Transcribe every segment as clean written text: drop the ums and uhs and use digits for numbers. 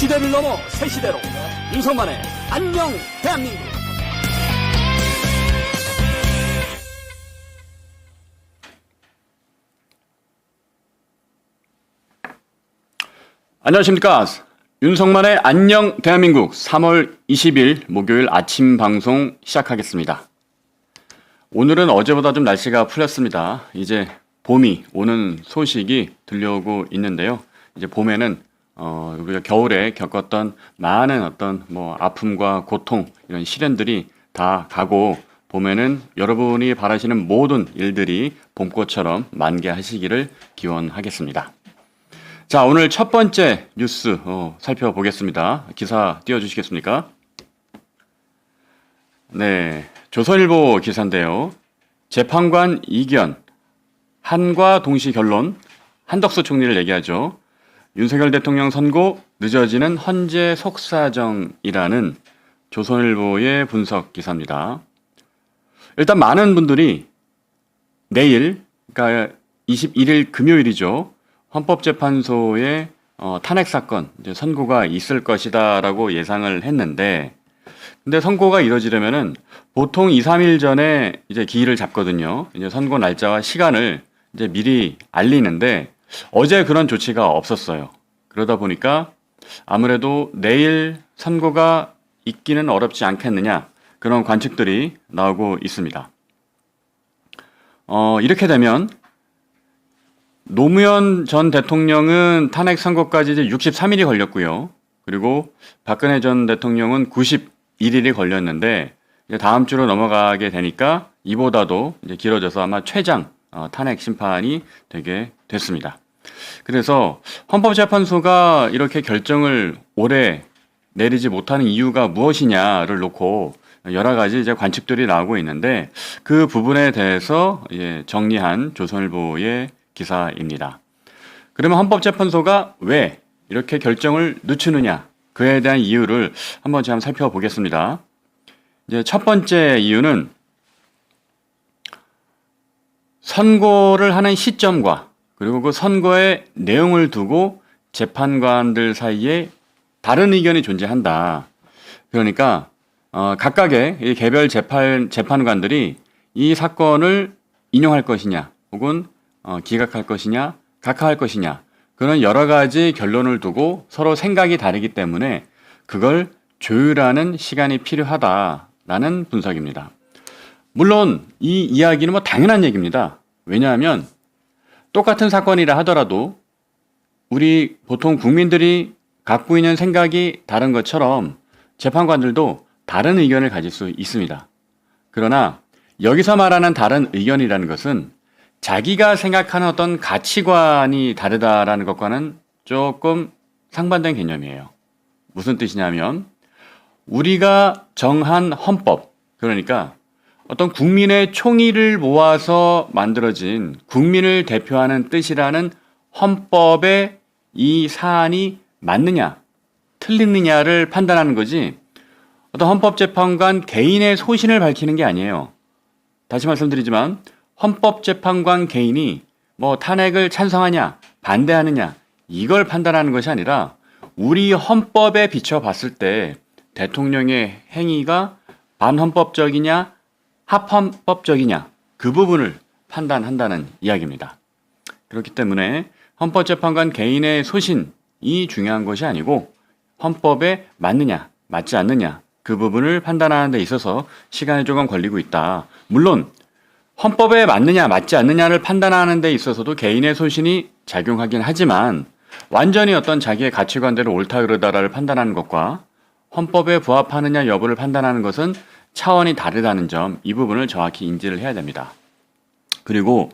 시대를 넘어 새 시대로 윤석만의 안녕 대한민국. 안녕하십니까. 윤석만의 안녕 대한민국 3월 20일 목요일 아침 방송 시작하겠습니다. 오늘은 어제보다 좀 날씨가 풀렸습니다. 이제 봄이 오는 소식이 들려오고 있는데요. 이제 봄에는 우리가 겨울에 겪었던 많은 어떤 아픔과 고통, 이런 시련들이 다 가고, 봄에는 여러분이 바라시는 모든 일들이 봄꽃처럼 만개하시기를 기원하겠습니다. 자, 오늘 첫 번째 뉴스 살펴보겠습니다. 기사 띄워주시겠습니까? 네, 조선일보 기사인데요. 재판관 이견, 한과 동시 결론, 한덕수 총리를 얘기하죠. 윤석열 대통령 선고 늦어지는 헌재 속사정이라는 조선일보의 분석 기사입니다. 일단 많은 분들이 내일, 그러니까 21일 금요일이죠. 헌법재판소의 탄핵 사건 이제 선고가 있을 것이다라고 예상을 했는데, 근데 선고가 이뤄지려면은 보통 2, 3일 전에 이제 기일을 잡거든요. 이제 선고 날짜와 시간을 이제 미리 알리는데, 어제 그런 조치가 없었어요. 그러다 보니까 아무래도 내일 선고가 있기는 어렵지 않겠느냐, 그런 관측들이 나오고 있습니다. 이렇게 되면 노무현 전 대통령은 탄핵 선고까지 이제 63일이 걸렸고요. 그리고 박근혜 전 대통령은 91일이 걸렸는데, 이제 다음 주로 넘어가게 되니까 이보다도 이제 길어져서 아마 최장 탄핵 심판이 되게 됐습니다. 그래서 헌법재판소가 이렇게 결정을 오래 내리지 못하는 이유가 무엇이냐를 놓고 여러 가지 이제 관측들이 나오고 있는데, 그 부분에 대해서 정리한 조선일보의 기사입니다. 그러면 헌법재판소가 왜 이렇게 결정을 늦추느냐, 그에 대한 이유를 한번 제가 살펴보겠습니다. 이제 첫 번째 이유는 선고를 하는 시점과 그리고 그 선고의 내용을 두고 재판관들 사이에 다른 의견이 존재한다. 그러니까 각각의 개별 재판관들이 이 사건을 인용할 것이냐, 혹은 기각할 것이냐, 각하할 것이냐, 그런 여러 가지 결론을 두고 서로 생각이 다르기 때문에 그걸 조율하는 시간이 필요하다라는 분석입니다. 물론 이 이야기는 당연한 얘기입니다. 왜냐하면 똑같은 사건이라 하더라도 우리 보통 국민들이 갖고 있는 생각이 다른 것처럼 재판관들도 다른 의견을 가질 수 있습니다. 그러나 여기서 말하는 다른 의견이라는 것은 자기가 생각하는 어떤 가치관이 다르다라는 것과는 조금 상반된 개념이에요. 무슨 뜻이냐면, 우리가 정한 헌법, 그러니까 어떤 국민의 총의를 모아서 만들어진 국민을 대표하는 뜻이라는 헌법에 이 사안이 맞느냐, 틀리느냐를 판단하는 거지, 어떤 헌법재판관 개인의 소신을 밝히는 게 아니에요. 다시 말씀드리지만 헌법재판관 개인이 탄핵을 찬성하냐, 반대하느냐, 이걸 판단하는 것이 아니라 우리 헌법에 비춰봤을 때 대통령의 행위가 반헌법적이냐, 합헌법적이냐, 그 부분을 판단한다는 이야기입니다. 그렇기 때문에 헌법재판관 개인의 소신이 중요한 것이 아니고 헌법에 맞느냐, 맞지 않느냐, 그 부분을 판단하는 데 있어서 시간이 조금 걸리고 있다. 물론 헌법에 맞느냐, 맞지 않느냐를 판단하는 데 있어서도 개인의 소신이 작용하긴 하지만, 완전히 어떤 자기의 가치관대로 옳다 그르다를 판단하는 것과 헌법에 부합하느냐 여부를 판단하는 것은 차원이 다르다는 점, 이 부분을 정확히 인지를 해야 됩니다. 그리고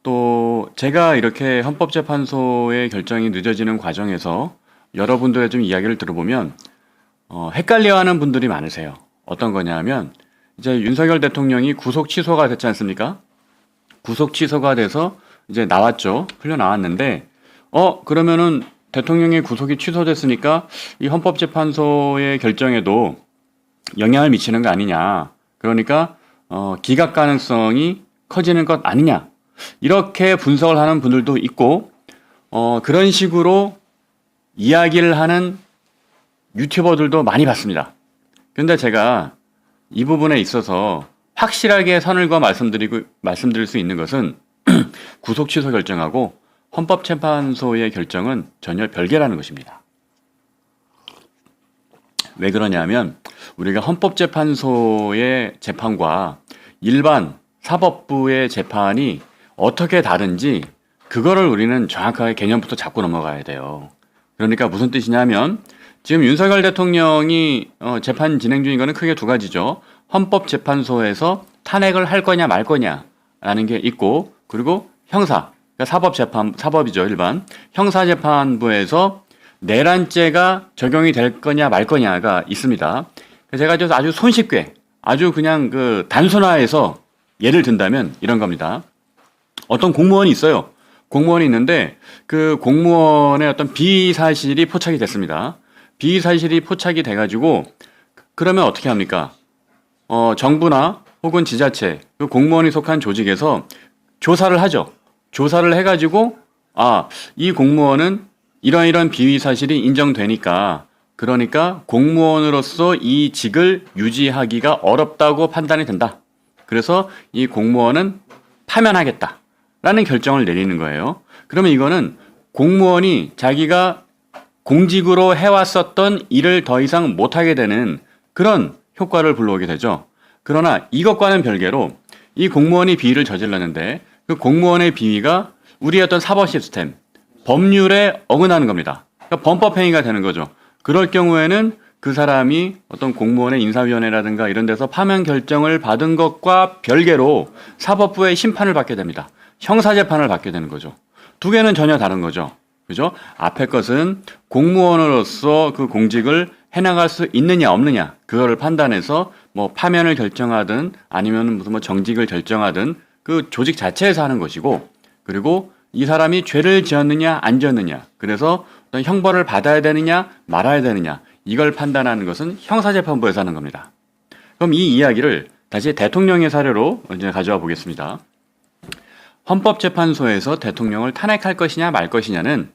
또 제가 이렇게 헌법재판소의 결정이 늦어지는 과정에서 여러분들의 좀 이야기를 들어보면 헷갈려하는 분들이 많으세요. 어떤 거냐면, 이제 윤석열 대통령이 구속 취소가 됐지 않습니까? 구속 취소가 돼서 이제 나왔죠. 풀려나왔는데, 그러면은 대통령의 구속이 취소됐으니까 이 헌법재판소의 결정에도 영향을 미치는 거 아니냐. 그러니까 기각 가능성이 커지는 것 아니냐. 이렇게 분석을 하는 분들도 있고, 그런 식으로 이야기를 하는 유튜버들도 많이 봤습니다. 근데 제가 이 부분에 있어서 확실하게 선을 그어 말씀드릴 수 있는 것은 구속 취소 결정하고 헌법재판소의 결정은 전혀 별개라는 것입니다. 왜 그러냐면 우리가 헌법재판소의 재판과 일반 사법부의 재판이 어떻게 다른지 그거를 우리는 정확하게 개념부터 잡고 넘어가야 돼요. 그러니까 무슨 뜻이냐면 지금 윤석열 대통령이 재판 진행 중인 거는 크게 두 가지죠. 헌법재판소에서 탄핵을 할 거냐 말 거냐라는 게 있고, 그리고 형사, 그러니까 사법이죠, 일반. 형사재판부에서 내란죄가 적용이 될 거냐 말 거냐가 있습니다. 제가 아주 손쉽게, 아주 그냥 그 단순화해서 예를 든다면 이런 겁니다. 어떤 공무원이 있어요. 공무원이 있는데 그 공무원의 어떤 비사실이 포착이 됐습니다. 비사실이 포착이 돼가지고 그러면 어떻게 합니까? 정부나 혹은 지자체, 그 공무원이 속한 조직에서 조사를 하죠. 조사를 해가지고 이 공무원은 이런 비위 사실이 인정되니까 그러니까 공무원으로서 이 직을 유지하기가 어렵다고 판단이 된다. 그래서 이 공무원은 파면하겠다라는 결정을 내리는 거예요. 그러면 이거는 공무원이 자기가 공직으로 해왔었던 일을 더 이상 못하게 되는 그런 효과를 불러오게 되죠. 그러나 이것과는 별개로 이 공무원이 비위를 저질렀는데 그 공무원의 비위가 우리의 어떤 사법 시스템, 법률에 어긋나는 겁니다. 그러니까 범법행위가 되는 거죠. 그럴 경우에는 그 사람이 어떤 공무원의 인사위원회라든가 이런 데서 파면 결정을 받은 것과 별개로 사법부의 심판을 받게 됩니다. 형사재판을 받게 되는 거죠. 두 개는 전혀 다른 거죠. 그죠? 앞에 것은 공무원으로서 그 공직을 해나갈 수 있느냐 없느냐 그거를 판단해서 뭐 파면을 결정하든 아니면 무슨 뭐 정직을 결정하든 그 조직 자체에서 하는 것이고, 그리고 이 사람이 죄를 지었느냐 안 지었느냐 그래서 어떤 형벌을 받아야 되느냐 말아야 되느냐 이걸 판단하는 것은 형사재판부에서 하는 겁니다. 그럼 이 이야기를 다시 대통령의 사례로 이제 가져와 보겠습니다. 헌법재판소에서 대통령을 탄핵할 것이냐 말 것이냐는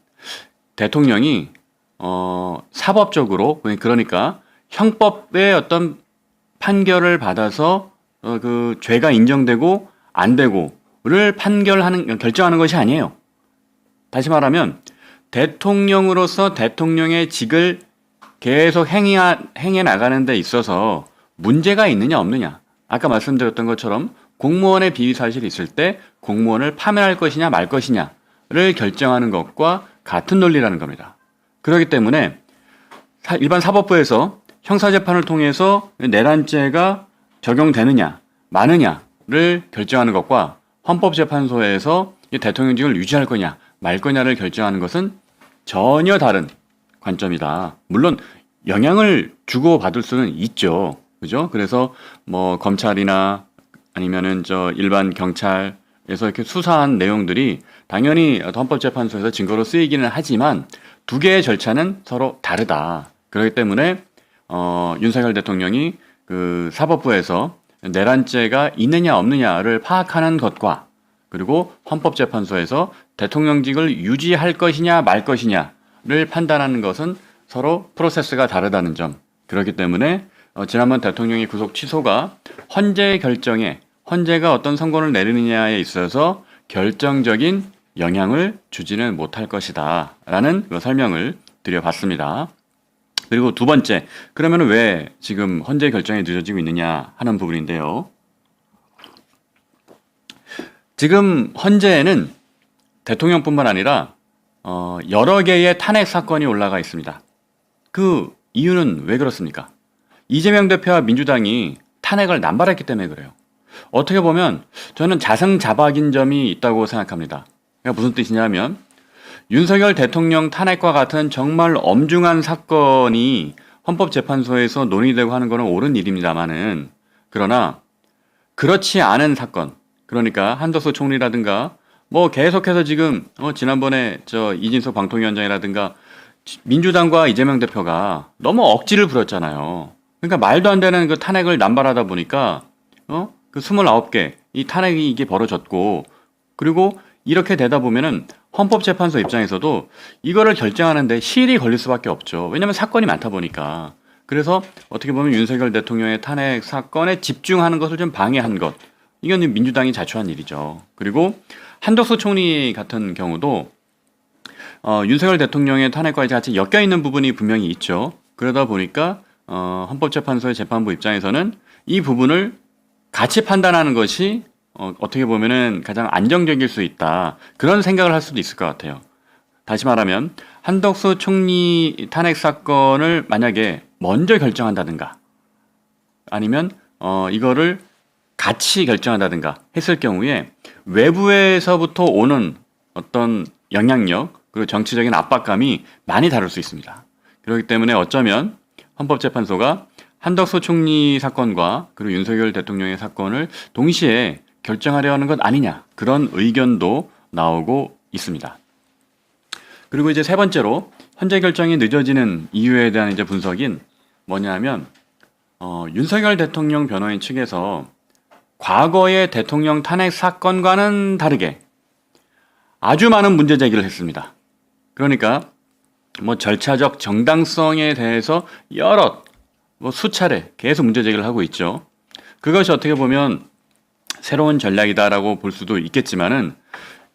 대통령이 사법적으로, 그러니까 형법의 어떤 판결을 받아서 그 죄가 인정되고 안 되고를 결정하는 것이 아니에요. 다시 말하면 대통령으로서 대통령의 직을 계속 행해 나가는 데 있어서 문제가 있느냐 없느냐, 아까 말씀드렸던 것처럼 공무원의 비위 사실이 있을 때 공무원을 파면할 것이냐 말 것이냐를 결정하는 것과 같은 논리라는 겁니다. 그렇기 때문에 일반 사법부에서 형사재판을 통해서 내란죄가 적용되느냐 마느냐를 결정하는 것과 헌법재판소에서 대통령직을 유지할 거냐 말 거냐를 결정하는 것은 전혀 다른 관점이다. 물론 영향을 주고받을 수는 있죠. 그죠? 그래서 뭐 검찰이나 아니면은 일반 경찰에서 이렇게 수사한 내용들이 당연히 헌법재판소에서 증거로 쓰이기는 하지만 두 개의 절차는 서로 다르다. 그렇기 때문에 윤석열 대통령이 그 사법부에서 내란죄가 있느냐 없느냐를 파악하는 것과 그리고 헌법재판소에서 대통령직을 유지할 것이냐 말 것이냐를 판단하는 것은 서로 프로세스가 다르다는 점. 그렇기 때문에 지난번 대통령의 구속 취소가 헌재가 어떤 선고를 내리느냐에 있어서 결정적인 영향을 주지는 못할 것이다 라는 설명을 드려봤습니다. 그리고 두 번째, 그러면 왜 지금 헌재 결정이 늦어지고 있느냐 하는 부분인데요. 지금 헌재에는 대통령뿐만 아니라 여러 개의 탄핵 사건이 올라가 있습니다. 그 이유는 왜 그렇습니까? 이재명 대표와 민주당이 탄핵을 남발했기 때문에 그래요. 어떻게 보면 저는 자승자박인 점이 있다고 생각합니다. 그러니까 무슨 뜻이냐면 윤석열 대통령 탄핵과 같은 정말 엄중한 사건이 헌법재판소에서 논의되고 하는 것은 옳은 일입니다만은, 그러나 그렇지 않은 사건, 그러니까 한덕수 총리라든가 뭐 계속해서 지금 지난번에 이진석 방통위원장이라든가 민주당과 이재명 대표가 너무 억지를 부렸잖아요. 그러니까 말도 안 되는 그 탄핵을 남발하다 보니까 그 29개 이 탄핵이 이게 벌어졌고, 그리고 이렇게 되다 보면은 헌법재판소 입장에서도 이거를 결정하는데 시일이 걸릴 수밖에 없죠. 왜냐하면 사건이 많다 보니까. 그래서 어떻게 보면 윤석열 대통령의 탄핵 사건에 집중하는 것을 좀 방해한 것. 이건 민주당이 자초한 일이죠. 그리고 한덕수 총리 같은 경우도 윤석열 대통령의 탄핵과 같이 엮여 있는 부분이 분명히 있죠. 그러다 보니까 헌법재판소의 재판부 입장에서는 이 부분을 같이 판단하는 것이 어떻게 보면은 가장 안정적일 수 있다. 그런 생각을 할 수도 있을 것 같아요. 다시 말하면 한덕수 총리 탄핵 사건을 만약에 먼저 결정한다든가 아니면 이거를 같이 결정한다든가 했을 경우에 외부에서부터 오는 어떤 영향력 그리고 정치적인 압박감이 많이 다를 수 있습니다. 그렇기 때문에 어쩌면 헌법재판소가 한덕수 총리 사건과 그리고 윤석열 대통령의 사건을 동시에 결정하려 하는 것 아니냐 그런 의견도 나오고 있습니다. 그리고 이제 세 번째로 현재 결정이 늦어지는 이유에 대한 이제 분석인 뭐냐면 윤석열 대통령 변호인 측에서 과거의 대통령 탄핵 사건과는 다르게 아주 많은 문제 제기를 했습니다. 그러니까 뭐 절차적 정당성에 대해서 여러 수차례 계속 문제 제기를 하고 있죠. 그것이 어떻게 보면 새로운 전략이다라고 볼 수도 있겠지만은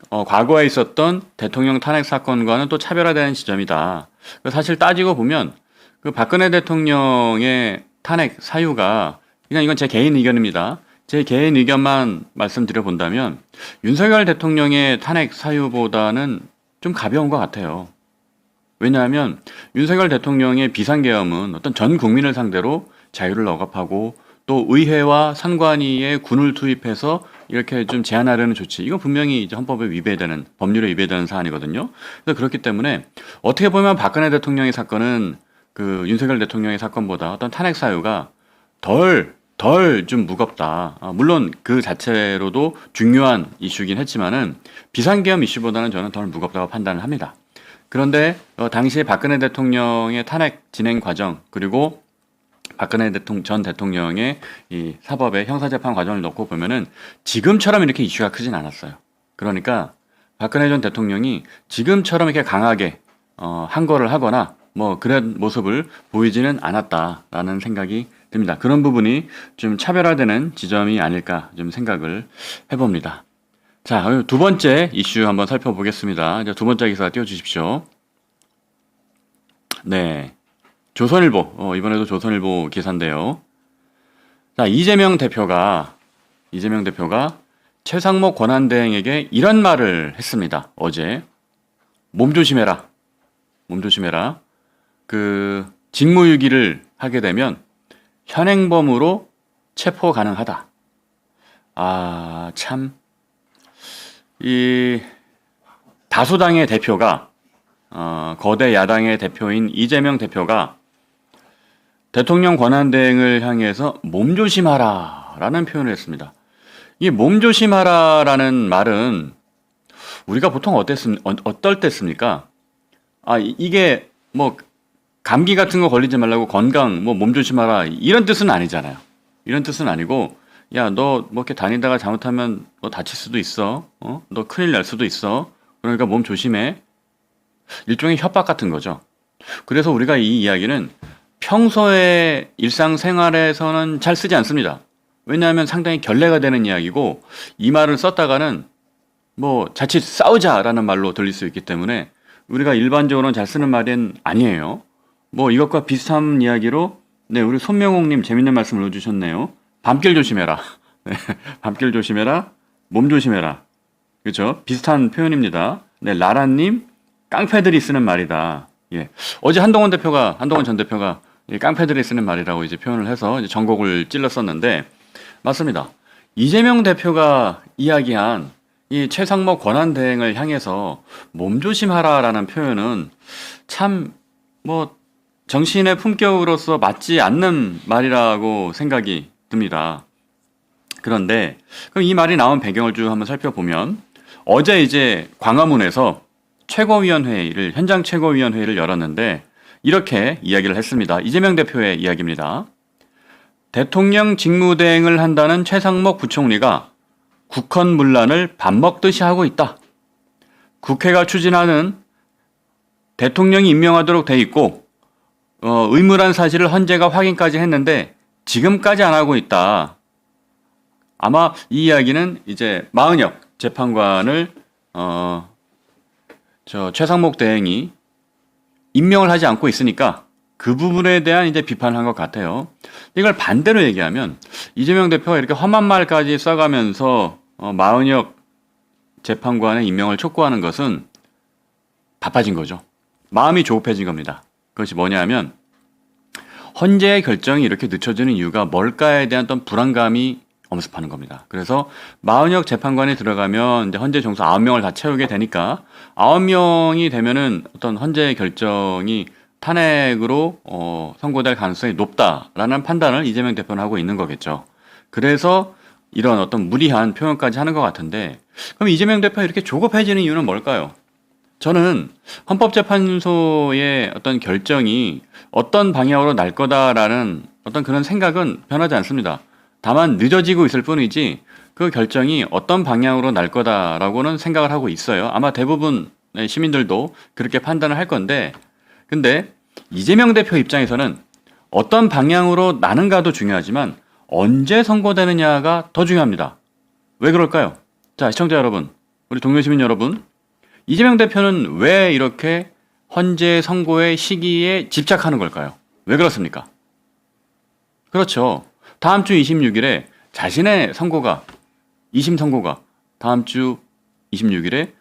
과거에 있었던 대통령 탄핵 사건과는 또 차별화되는 지점이다. 사실 따지고 보면 그 박근혜 대통령의 탄핵 사유가 그냥 이건 제 개인 의견입니다. 제 개인 의견만 말씀드려 본다면 윤석열 대통령의 탄핵 사유보다는 좀 가벼운 것 같아요. 왜냐하면 윤석열 대통령의 비상계엄은 어떤 전 국민을 상대로 자유를 억압하고 또 의회와 선관위에 군을 투입해서 이렇게 좀 제한하려는 조치, 이건 분명히 이제 헌법에 위배되는, 법률에 위배되는 사안이거든요. 그래서 그렇기 때문에 어떻게 보면 박근혜 대통령의 사건은 그 윤석열 대통령의 사건보다 어떤 탄핵 사유가 덜 좀 무겁다. 물론 그 자체로도 중요한 이슈긴 했지만은 비상계엄 이슈보다는 저는 덜 무겁다고 판단을 합니다. 그런데 당시에 박근혜 대통령의 탄핵 진행 과정 그리고 박근혜 전 대통령의 이 사법의 형사재판 과정을 놓고 보면은 지금처럼 이렇게 이슈가 크진 않았어요. 그러니까 박근혜 전 대통령이 지금처럼 이렇게 강하게 항거를 하거나 뭐 그런 모습을 보이지는 않았다라는 생각이 듭니다. 그런 부분이 좀 차별화되는 지점이 아닐까 좀 생각을 해봅니다. 자, 두 번째 이슈 한번 살펴보겠습니다. 이제 두 번째 기사 띄워주십시오. 네. 조선일보, 이번에도 조선일보 기사인데요. 자, 이재명 대표가 최상목 권한대행에게 이런 말을 했습니다. 어제. 몸조심해라. 그, 직무유기를 하게 되면 현행범으로 체포 가능하다. 참. 이 다수당의 대표가 거대 야당의 대표인 이재명 대표가 대통령 권한대행을 향해서 몸조심하라라는 표현을 했습니다. 이 몸조심하라라는 말은 우리가 보통 어떨 때 씁니까? 이게 뭐 감기 같은 거 걸리지 말라고 건강 뭐 몸조심하라 이런 뜻은 아니잖아요. 이런 뜻은 아니고 야, 너 뭐 이렇게 다니다가 잘못하면 너 다칠 수도 있어. 너 큰일 날 수도 있어. 그러니까 몸 조심해. 일종의 협박 같은 거죠. 그래서 우리가 이 이야기는 평소에 일상생활에서는 잘 쓰지 않습니다. 왜냐하면 상당히 결례가 되는 이야기고 이 말을 썼다가는 뭐 자칫 싸우자라는 말로 들릴 수 있기 때문에 우리가 일반적으로는 잘 쓰는 말은 아니에요. 뭐 이것과 비슷한 이야기로 네, 우리 손명옥님 재밌는 말씀을 넣어주셨네요. 밤길 조심해라. 네, 밤길 조심해라. 몸 조심해라. 그렇죠? 비슷한 표현입니다. 네, 라라님 깡패들이 쓰는 말이다. 예. 어제 한동훈 전 대표가 깡패들이 쓰는 말이라고 이제 표현을 해서 이제 전곡을 찔렀었는데 맞습니다. 이재명 대표가 이야기한 이 최상목 권한대행을 향해서 몸조심하라라는 표현은 참 뭐 정신의 품격으로서 맞지 않는 말이라고 생각이 듭니다. 그런데 그럼 이 말이 나온 배경을 쭉 한번 살펴보면 어제 이제 광화문에서 현장 최고위원회의를 열었는데 이렇게 이야기를 했습니다. 이재명 대표의 이야기입니다. 대통령 직무대행을 한다는 최상목 부총리가 국헌 문란을 밥 먹듯이 하고 있다. 국회가 추진하는 대통령이 임명하도록 돼 있고 의무란 사실을 헌재가 확인까지 했는데 지금까지 안 하고 있다. 아마 이 이야기는 이제 마은혁 재판관을 최상목 대행이 임명을 하지 않고 있으니까 그 부분에 대한 이제 비판을 한 것 같아요. 이걸 반대로 얘기하면 이재명 대표가 이렇게 험한 말까지 써가면서 마은혁 재판관의 임명을 촉구하는 것은 바빠진 거죠. 마음이 조급해진 겁니다. 그것이 뭐냐면 헌재의 결정이 이렇게 늦춰지는 이유가 뭘까에 대한 어떤 불안감이 엄습하는 겁니다. 그래서 마은혁 재판관이 들어가면 이제 헌재 정수 9명을 다 채우게 되니까 9명이 되면은 어떤 헌재의 결정이 탄핵으로 선고될 가능성이 높다라는 판단을 이재명 대표는 하고 있는 거겠죠. 그래서 이런 어떤 무리한 표현까지 하는 것 같은데 그럼 이재명 대표가 이렇게 조급해지는 이유는 뭘까요? 저는 헌법재판소의 어떤 결정이 어떤 방향으로 날 거다라는 어떤 그런 생각은 변하지 않습니다. 다만 늦어지고 있을 뿐이지 그 결정이 어떤 방향으로 날 거다라고는 생각을 하고 있어요. 아마 대부분의 시민들도 그렇게 판단을 할 건데 근데 이재명 대표 입장에서는 어떤 방향으로 나는가도 중요하지만 언제 선고되느냐가 더 중요합니다. 왜 그럴까요? 자, 시청자 여러분, 우리 동료 시민 여러분, 이재명 대표는 왜 이렇게 헌재 선고의 시기에 집착하는 걸까요? 왜 그렇습니까? 그렇죠. 다음 주 26일에 자신의 선고가 2심 선고가 다음 주 26일에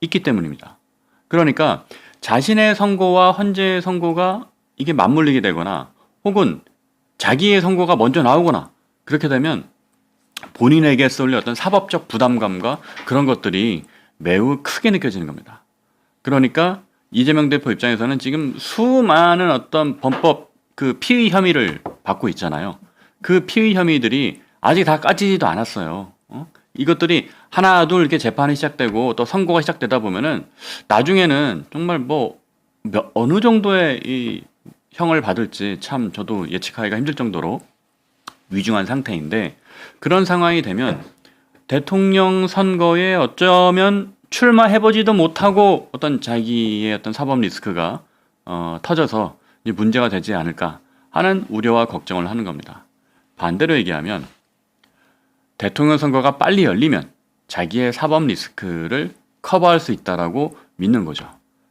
있기 때문입니다. 그러니까 자신의 선고와 헌재의 선고가 이게 맞물리게 되거나 혹은 자기의 선고가 먼저 나오거나 그렇게 되면 본인에게 쏠릴 어떤 사법적 부담감과 그런 것들이 매우 크게 느껴지는 겁니다. 그러니까 이재명 대표 입장에서는 지금 수많은 어떤 범법 그 피의 혐의를 받고 있잖아요. 그 피의 혐의들이 아직 다 까지지도 않았어요. 이것들이 하나 둘 이렇게 재판이 시작되고 또 선고가 시작되다 보면은 나중에는 정말 뭐 어느 정도의 이 형을 받을지 참 저도 예측하기가 힘들 정도로 위중한 상태인데 그런 상황이 되면 대통령 선거에 어쩌면 출마해보지도 못하고 어떤 자기의 어떤 사법 리스크가 터져서 문제가 되지 않을까 하는 우려와 걱정을 하는 겁니다. 반대로 얘기하면 대통령 선거가 빨리 열리면 자기의 사법 리스크를 커버할 수 있다라고 믿는 거죠.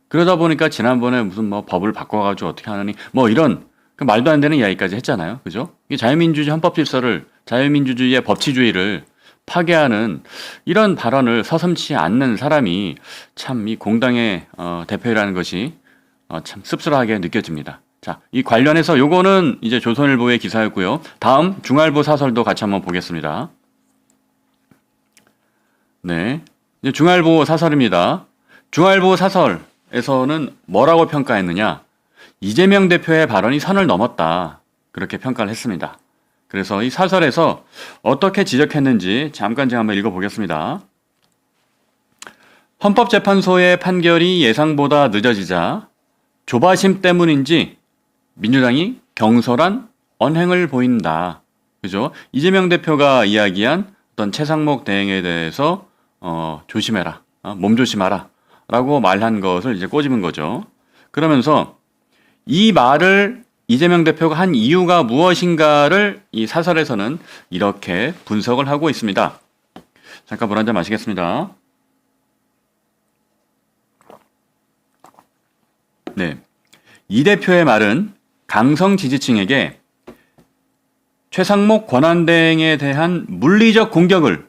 그러다 보니까 지난번에 무슨 뭐 법을 바꿔가지고 어떻게 하느니 뭐 이런 그 말도 안 되는 이야기까지 했잖아요. 그죠? 이 자유민주주의 헌법 질서를 자유민주주의의 법치주의를 파괴하는 이런 발언을 서슴지 않는 사람이 참 이 공당의 대표라는 것이 참 씁쓸하게 느껴집니다. 자, 이 관련해서 요거는 이제 조선일보의 기사였고요. 다음 중알보 사설도 같이 한번 보겠습니다. 네, 이제 중알보 사설입니다. 중알보 사설에서는 뭐라고 평가했느냐? 이재명 대표의 발언이 선을 넘었다. 그렇게 평가를 했습니다. 그래서 이 사설에서 어떻게 지적했는지 잠깐 제가 한번 읽어보겠습니다. 헌법재판소의 판결이 예상보다 늦어지자 조바심 때문인지 민주당이 경솔한 언행을 보인다. 그죠? 이재명 대표가 이야기한 어떤 최상목 대행에 대해서 조심해라, 몸조심하라 라고 말한 것을 이제 꼬집은 거죠. 그러면서 이 말을 이재명 대표가 한 이유가 무엇인가를 이 사설에서는 이렇게 분석을 하고 있습니다. 잠깐 물 한잔 마시겠습니다. 네, 이 대표의 말은 강성 지지층에게 최상목 권한대행에 대한 물리적 공격을,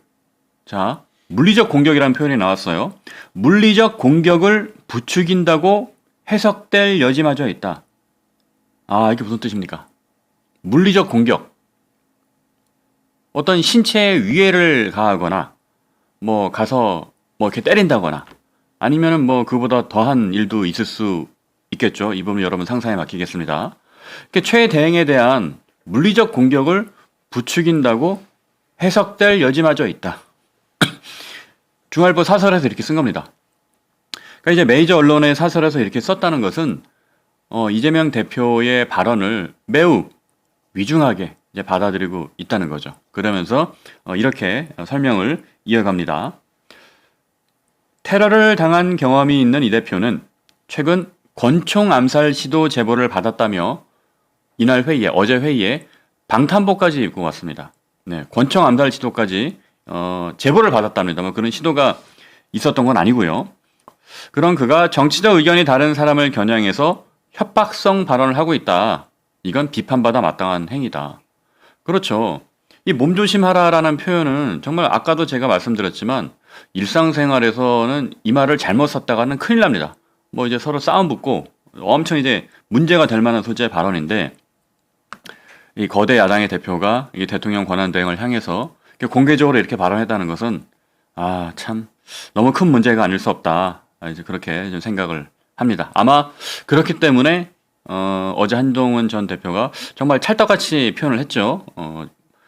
자, 물리적 공격이라는 표현이 나왔어요. 물리적 공격을 부추긴다고 해석될 여지마저 있다. 아, 이게 무슨 뜻입니까? 물리적 공격. 어떤 신체에 위해를 가하거나, 뭐, 가서, 뭐, 이렇게 때린다거나, 아니면은 뭐, 그보다 더한 일도 있을 수 있겠죠. 이 부분 여러분 상상에 맡기겠습니다. 최 대행에 대한 물리적 공격을 부추긴다고 해석될 여지마저 있다. 중알보 사설에서 이렇게 쓴 겁니다. 그러니까 이제 메이저 언론의 사설에서 이렇게 썼다는 것은 이재명 대표의 발언을 매우 위중하게 이제 받아들이고 있다는 거죠. 그러면서 이렇게 설명을 이어갑니다. 테러를 당한 경험이 있는 이 대표는 최근 권총 암살 시도 제보를 받았다며 이날 회의에, 어제 회의에 방탄복까지 입고 왔습니다. 네, 권총 암살 시도까지 제보를 받았답니다. 뭐 그런 시도가 있었던 건 아니고요. 그런 그가 정치적 의견이 다른 사람을 겨냥해서 협박성 발언을 하고 있다. 이건 비판받아 마땅한 행위다. 그렇죠. 이 몸조심하라라는 표현은 정말 아까도 제가 말씀드렸지만 일상생활에서는 이 말을 잘못 썼다가는 큰일 납니다. 뭐 이제 서로 싸움 붙고 엄청 이제 문제가 될 만한 소재의 발언인데 이 거대 야당의 대표가 이 대통령 권한대행을 향해서 공개적으로 이렇게 발언했다는 것은 참 너무 큰 문제가 아닐 수 없다. 이제 그렇게 좀 생각을 합니다. 아마 그렇기 때문에 어제 한동훈 전 대표가 정말 찰떡같이 표현을 했죠.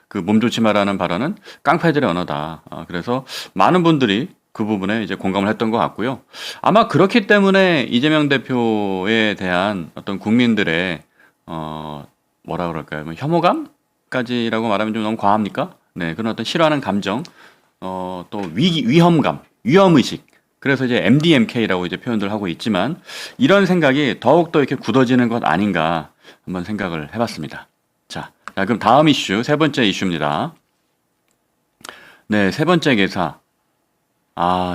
그 몸조심하라는 발언은 깡패들의 언어다. 그래서 많은 분들이 그 부분에 이제 공감을 했던 것 같고요. 아마 그렇기 때문에 이재명 대표에 대한 어떤 국민들의 뭐라 그럴까요? 뭐 혐오감까지라고 말하면 좀 너무 과합니까? 네, 그런 어떤 싫어하는 감정, 또 위험감, 위험의식. 그래서 이제 MDMK라고 이제 표현들 하고 있지만 이런 생각이 더욱더 이렇게 굳어지는 것 아닌가 한번 생각을 해봤습니다. 자, 그럼 다음 이슈, 세 번째 이슈입니다. 네, 세 번째 기사.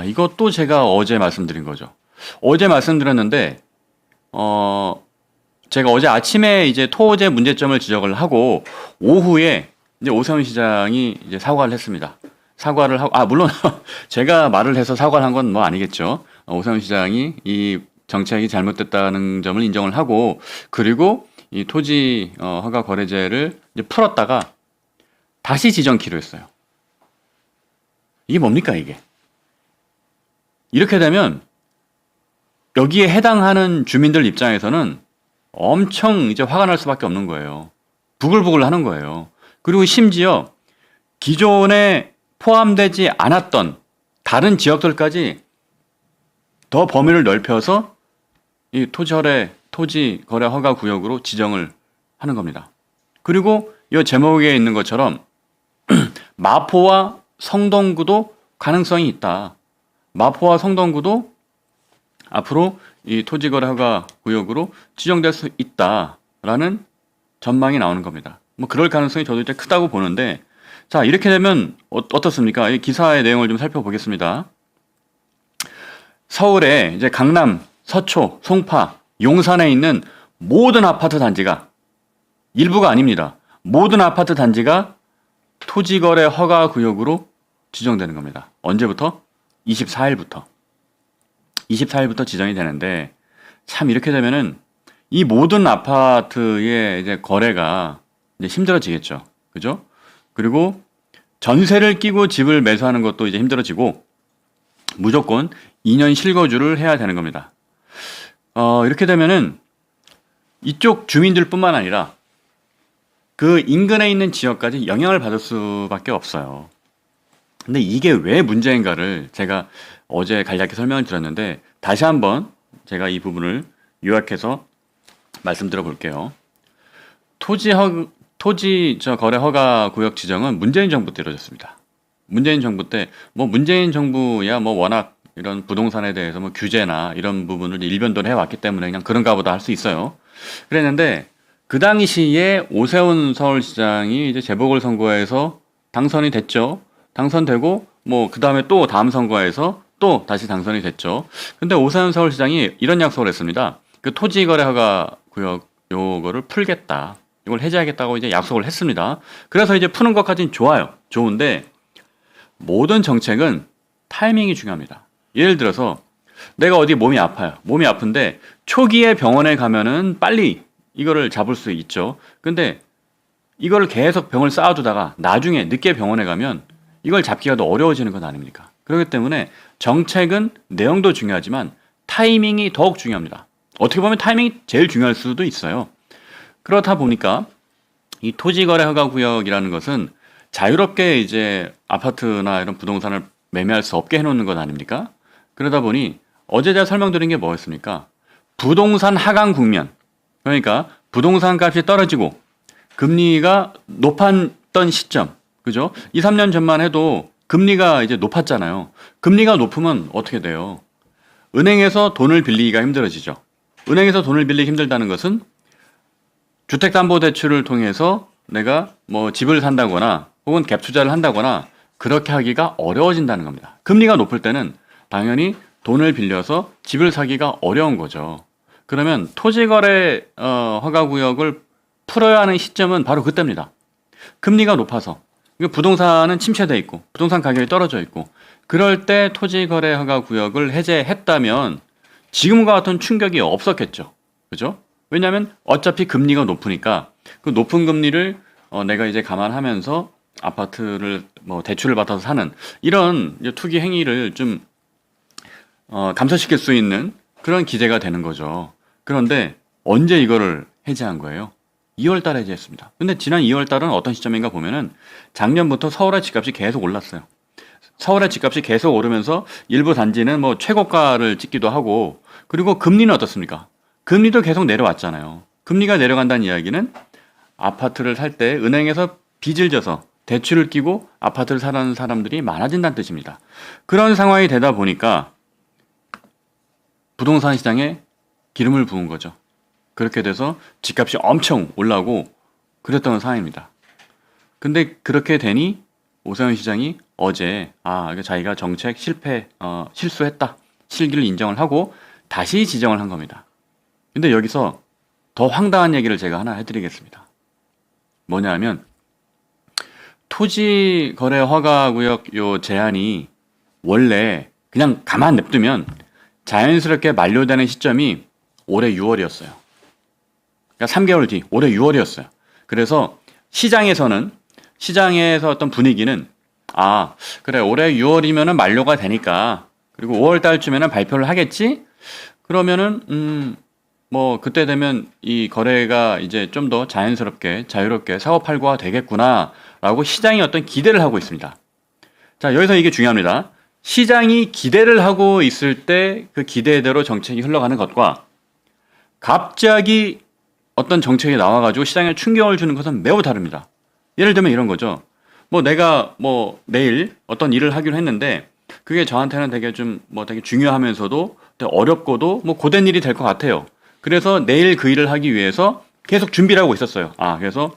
이것도 제가 어제 말씀드린 거죠. 어제 말씀드렸는데, 제가 어제 아침에 이제 토제 문제점을 지적을 하고, 오후에 이제 오세훈 시장이 이제 사과를 했습니다. 사과를 하고, 물론 제가 말을 해서 사과를 한 건 뭐 아니겠죠. 오세훈 시장이 이 정책이 잘못됐다는 점을 인정을 하고, 그리고 이 토지 허가 거래제를 이제 풀었다가 다시 지정키로 했어요. 이게 뭡니까, 이게? 이렇게 되면 여기에 해당하는 주민들 입장에서는 엄청 이제 화가 날 수밖에 없는 거예요. 부글부글 하는 거예요. 그리고 심지어 기존에 포함되지 않았던 다른 지역들까지 더 범위를 넓혀서 이 토지 거래 허가 구역으로 지정을 하는 겁니다. 그리고 이 제목에 있는 것처럼 마포와 성동구도 가능성이 있다. 마포와 성동구도 앞으로 이 토지거래 허가 구역으로 지정될 수 있다라는 전망이 나오는 겁니다. 뭐 그럴 가능성이 저도 이제 크다고 보는데, 자, 이렇게 되면 어떻습니까? 이 기사의 내용을 좀 살펴보겠습니다. 서울에 이제 강남, 서초, 송파, 용산에 있는 모든 아파트 단지가, 일부가 아닙니다. 모든 아파트 단지가 토지거래 허가 구역으로 지정되는 겁니다. 언제부터? 24일부터 지정이 되는데, 참 이렇게 되면은 이 모든 아파트의 이제 거래가 이제 힘들어지겠죠. 그죠? 그리고 전세를 끼고 집을 매수하는 것도 이제 힘들어지고 무조건 2년 실거주를 해야 되는 겁니다. 이렇게 되면은 이쪽 주민들뿐만 아니라 그 인근에 있는 지역까지 영향을 받을 수밖에 없어요. 근데 이게 왜 문제인가를 제가 어제 간략히 설명을 드렸는데 다시 한번 제가 이 부분을 요약해서 말씀드려 볼게요. 토지 거래 허가 구역 지정은 문재인 정부 때 이루어졌습니다. 문재인 정부 때 뭐 문재인 정부야 뭐 워낙 이런 부동산에 대해서 뭐 규제나 이런 부분을 일변도를 해왔기 때문에 그냥 그런가 보다 할 수 있어요. 그랬는데 그 당시에 오세훈 서울시장이 이제 재보궐선거에서 당선이 됐죠. 당선되고 뭐 그 다음에 또 다음 선거에서 또 다시 당선이 됐죠. 근데 오세훈 서울시장이 이런 약속을 했습니다. 그 토지 거래 허가 구역 요거를 풀겠다. 이걸 해제하겠다고 이제 약속을 했습니다. 그래서 이제 푸는 것까지는 좋아요. 좋은데 모든 정책은 타이밍이 중요합니다. 예를 들어서 내가 어디 몸이 아파요. 몸이 아픈데 초기에 병원에 가면은 빨리 이거를 잡을 수 있죠. 근데 이거를 계속 병을 쌓아두다가 나중에 늦게 병원에 가면 이걸 잡기가 더 어려워지는 건 아닙니까? 그렇기 때문에 정책은 내용도 중요하지만 타이밍이 더욱 중요합니다. 어떻게 보면 타이밍이 제일 중요할 수도 있어요. 그렇다 보니까 이 토지거래 허가 구역이라는 것은 자유롭게 이제 아파트나 이런 부동산을 매매할 수 없게 해놓는 것 아닙니까? 그러다 보니 어제 제가 설명드린 게 뭐였습니까? 부동산 하강 국면. 그러니까 부동산 값이 떨어지고 금리가 높았던 시점. 그죠? 2, 3년 전만 해도 금리가 이제 높았잖아요. 금리가 높으면 어떻게 돼요? 은행에서 돈을 빌리기가 힘들어지죠. 은행에서 돈을 빌리기 힘들다는 것은 주택담보대출을 통해서 내가 뭐 집을 산다거나 혹은 갭 투자를 한다거나 그렇게 하기가 어려워진다는 겁니다. 금리가 높을 때는 당연히 돈을 빌려서 집을 사기가 어려운 거죠. 그러면 토지거래 허가구역을 풀어야 하는 시점은 바로 그때입니다. 금리가 높아서 부동산은 침체돼 있고 부동산 가격이 떨어져 있고 그럴 때 토지거래 허가구역을 해제했다면 지금과 같은 충격이 없었겠죠. 그죠? 왜냐하면 어차피 금리가 높으니까 그 높은 금리를 내가 이제 감안하면서 아파트를 뭐 대출을 받아서 사는 이런 투기 행위를 좀 감소시킬 수 있는 그런 기재가 되는 거죠. 그런데 언제 이거를 해제한 거예요? 2월 달에 해제했습니다. 근데 지난 2월 달은 어떤 시점인가 보면은 작년부터 서울의 집값이 계속 올랐어요. 서울의 집값이 계속 오르면서 일부 단지는 뭐 최고가를 찍기도 하고 그리고 금리는 어떻습니까? 금리도 계속 내려왔잖아요. 금리가 내려간다는 이야기는 아파트를 살 때 은행에서 빚을 져서 대출을 끼고 아파트를 사는 사람들이 많아진다는 뜻입니다. 그런 상황이 되다 보니까 부동산 시장에 기름을 부은 거죠. 그렇게 돼서 집값이 엄청 올라오고 그랬던 상황입니다. 근데 그렇게 되니 오세훈 시장이 어제 자기가 정책 실수했다. 실기를 인정을 하고 다시 지정을 한 겁니다. 근데 여기서 더 황당한 얘기를 제가 하나 해드리겠습니다. 뭐냐 하면 토지 거래 허가 구역 요 제한이 원래 그냥 가만 냅두면 자연스럽게 만료되는 시점이 올해 6월이었어요. 그러니까 3개월 뒤 올해 6월이었어요. 그래서 시장에서 어떤 분위기는 그래 올해 6월이면은 만료가 되니까 그리고 5월 달쯤에는 발표를 하겠지. 그러면은 뭐 그때 되면 이 거래가 이제 좀 더 자연스럽게 자유롭게 사고 팔고가 되겠구나라고 시장이 어떤 기대를 하고 있습니다. 자, 여기서 이게 중요합니다. 시장이 기대를 하고 있을 때 그 기대대로 정책이 흘러가는 것과 갑자기 어떤 정책이 나와가지고 시장에 충격을 주는 것은 매우 다릅니다. 예를 들면 이런 거죠. 뭐 내가 뭐 내일 어떤 일을 하기로 했는데 그게 저한테는 되게 되게 중요하면서도 되게 어렵고도 뭐 고된 일이 될 것 같아요. 그래서 내일 그 일을 하기 위해서 계속 준비를 하고 있었어요. 그래서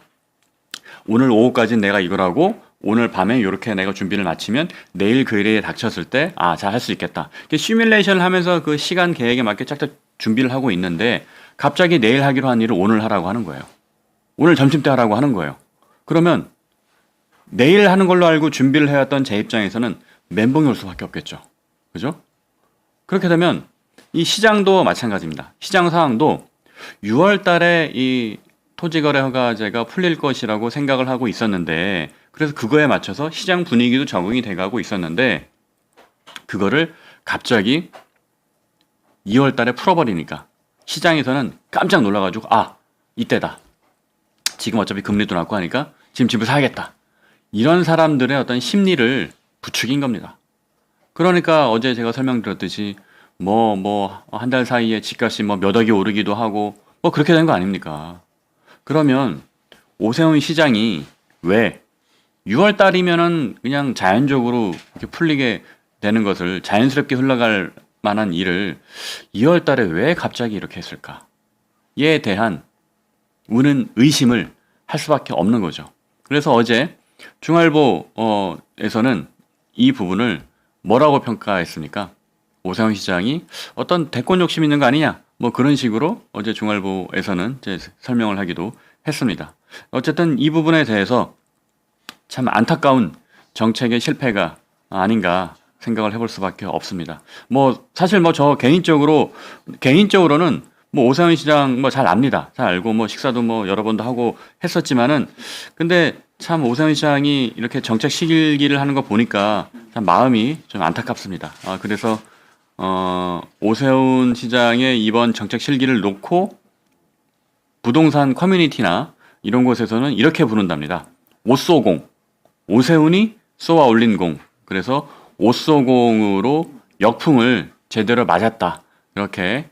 오늘 오후까지는 내가 이걸 하고 오늘 밤에 이렇게 내가 준비를 마치면 내일 그 일에 닥쳤을 때 잘 할 수 있겠다. 시뮬레이션을 하면서 그 시간 계획에 맞게 짝짝 준비를 하고 있는데 갑자기 내일 하기로 한 일을 오늘 하라고 하는 거예요. 오늘 점심때 하라고 하는 거예요. 그러면 내일 하는 걸로 알고 준비를 해왔던 제 입장에서는 멘붕이 올 수밖에 없겠죠. 그죠? 그렇게 되면 이 시장도 마찬가지입니다. 시장 상황도 6월 달에 이 토지거래 허가제가 풀릴 것이라고 생각을 하고 있었는데 그래서 그거에 맞춰서 시장 분위기도 적응이 돼가고 있었는데 그거를 갑자기 2월 달에 풀어버리니까 시장에서는 깜짝 놀라가지고 이때다. 지금 어차피 금리도 낮고 하니까 지금 집을 사야겠다. 이런 사람들의 어떤 심리를 부추긴 겁니다. 그러니까 어제 제가 설명드렸듯이 한 달 사이에 집값이 몇 억이 오르기도 하고 그렇게 된 거 아닙니까? 그러면 오세훈 시장이 왜 6월 달이면은 그냥 자연적으로 이렇게 풀리게 되는 것을 자연스럽게 흘러갈 만한 일을 2월 달에 왜 갑자기 이렇게 했을까?에 대한 우는 의심을 할 수밖에 없는 거죠. 그래서 어제 중앙일보에서는 이 부분을 뭐라고 평가했습니까? 오세훈 시장이 어떤 대권 욕심 있는 거 아니냐? 그런 식으로 어제 중앙일보에서는 이제 설명을 하기도 했습니다. 어쨌든 이 부분에 대해서 참 안타까운 정책의 실패가 아닌가 생각을 해볼 수밖에 없습니다. 사실 저 개인적으로는 오세훈 시장 잘 압니다. 잘 알고 식사도 여러 번도 하고 했었지만은 근데 참 오세훈 시장이 이렇게 정책 시기를 하는 거 보니까 참 마음이 좀 안타깝습니다. 그래서 오세훈 시장의 이번 정책 실기를 놓고 부동산 커뮤니티나 이런 곳에서는 이렇게 부른답니다. 오쏘공. 오세훈이 쏘아 올린 공. 그래서 오쏘공으로 역풍을 제대로 맞았다. 이렇게